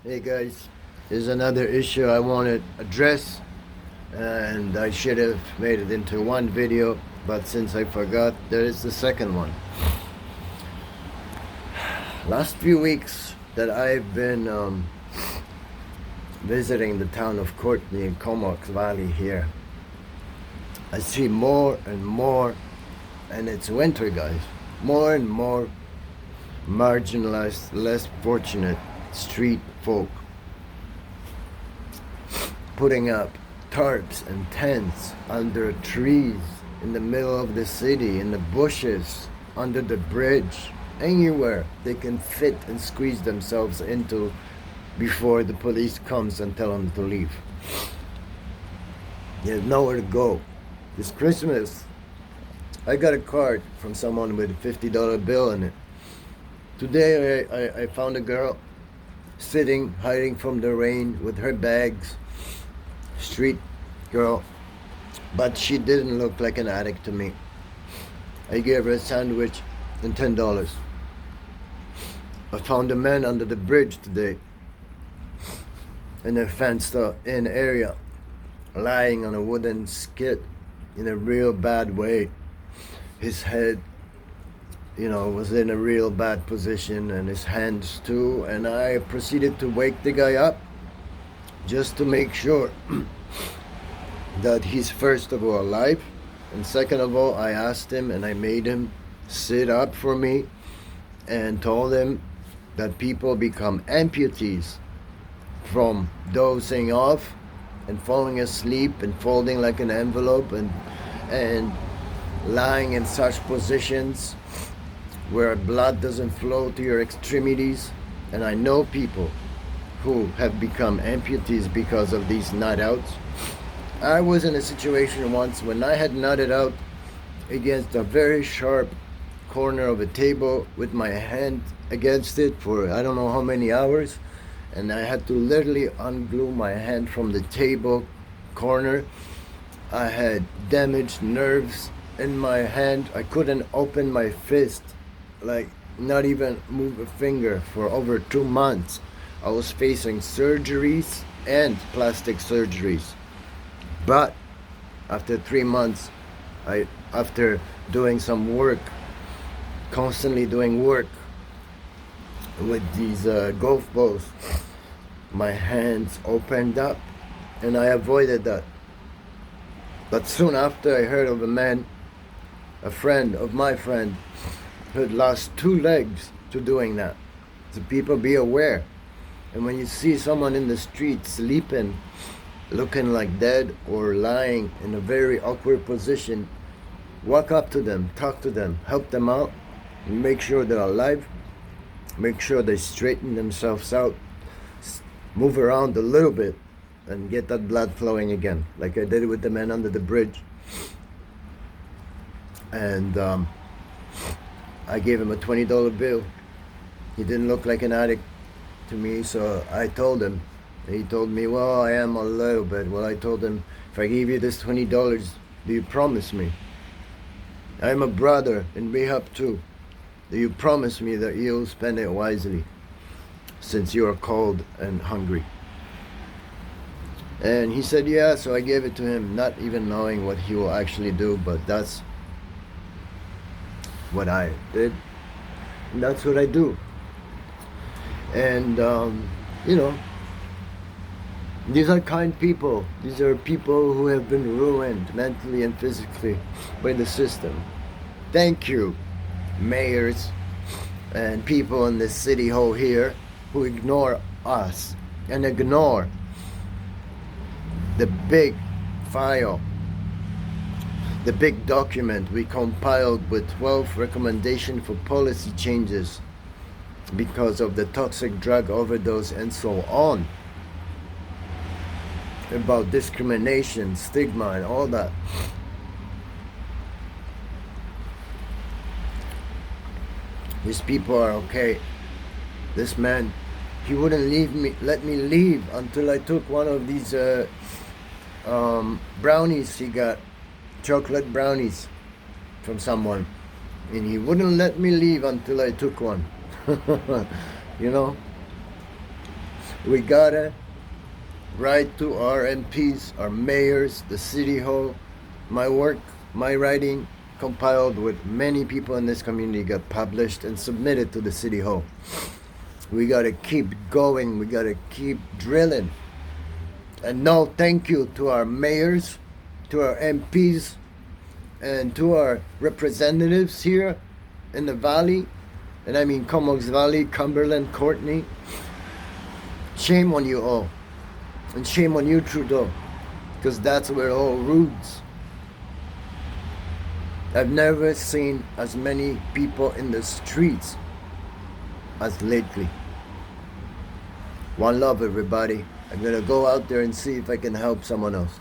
Hey guys, here's another issue I want to address, and I should have made it into one video, but since I forgot, there is the second one. Last few weeks that I've been visiting the town of Courtney in Comox Valley here, I see more and more, and it's winter guys, more and more marginalized, less fortunate street folk putting up tarps and tents under trees in the middle of the city, in the bushes, under the bridge, anywhere they can fit and squeeze themselves into before the police comes and tell them to leave. There's nowhere to go. This Christmas, I got a card from someone with a $50 bill in it. Today I found a girl sitting, hiding from the rain with her bags. Street girl, but she didn't look like an addict to me. I gave her a sandwich and $10. I found a man under the bridge today in a fenced-in area, lying on a wooden skid in a real bad way. His head, was in a real bad position, and his hands too, and I proceeded to wake the guy up just to make sure that he's first of all alive, and second of all, I asked him and I made him sit up for me and told him that people become amputees from dozing off and falling asleep and folding like an envelope and lying in such positions where blood doesn't flow to your extremities. And I know people who have become amputees because of these nut outs. I was in a situation once when I had nutted out against a very sharp corner of a table with my hand against it for I don't know how many hours, and I had to literally unglue my hand from the table corner. I had damaged nerves in my hand. I couldn't open my fist, like not even move a finger for over 2 months. I was facing surgeries and plastic surgeries. But after 3 months, after doing some work, constantly doing work with these golf balls, my hands opened up and I avoided that. But soon after, I heard of a man, a friend of my friend, who had lost 2 legs to doing that. So people, be aware. And when you see someone in the street sleeping, looking like dead or lying in a very awkward position, walk up to them, talk to them, help them out, and make sure they're alive. Make sure they straighten themselves out, move around a little bit, and get that blood flowing again, like I did with the man under the bridge. And I gave him a $20 bill. He didn't look like an addict to me, so I told him. He told me, well, I am a little bit. Well, I told him, if I give you this $20, do you promise me? I'm a brother in rehab too. Do you promise me that you'll spend it wisely, since you are cold and hungry? And he said, yeah, so I gave it to him, not even knowing what he will actually do, but that's what I did. And that's what I do. And, these are kind people. These are people who have been ruined mentally and physically by the system. Thank you, mayors and people in the city hall here who ignore us and ignore the big file, the big document we compiled with 12 recommendations for policy changes because of the toxic drug overdose and so on, about discrimination, stigma, and all that. These people are okay. This man, he wouldn't let me leave until I took one of these brownies he got, chocolate brownies from someone, and he wouldn't let me leave until I took one. We gotta write to our MPs, our mayors, the city hall. My work, my writing, compiled with many people in this community, got published and submitted to the city hall. We gotta keep going. We gotta keep drilling. And no thank you to our mayors, to our MPs, and to our representatives here in the valley. And I mean Comox Valley, Cumberland, Courtney. Shame on you all. And shame on you, Trudeau. Because that's where it all roots. I've never seen as many people in the streets as lately. One love, everybody. I'm gonna go out there and see if I can help someone else.